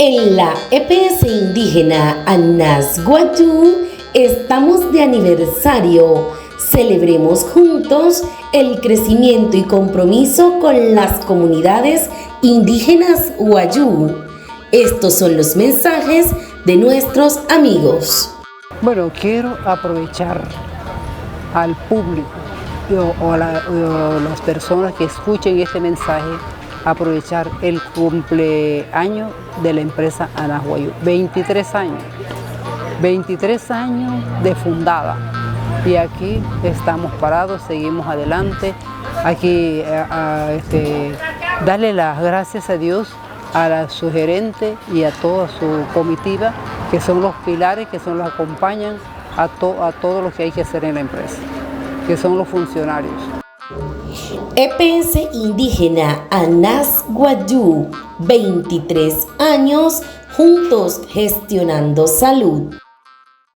En la EPS indígena Anas Guayú estamos de aniversario. Celebremos juntos el crecimiento y compromiso con las comunidades indígenas Guayú. Estos son los mensajes de nuestros amigos. Bueno, quiero aprovechar al público o las personas que escuchen este mensaje, aprovechar el cumpleaños de la empresa Anas Guayú. 23 años de fundada. Y aquí estamos parados, seguimos adelante. Aquí darle las gracias a Dios, a su gerente y a toda su comitiva, que son los pilares, que son los que acompañan a todo lo que hay que hacer en la empresa, que son los funcionarios. EPS indígena Anas Guayú, 23 años juntos gestionando salud.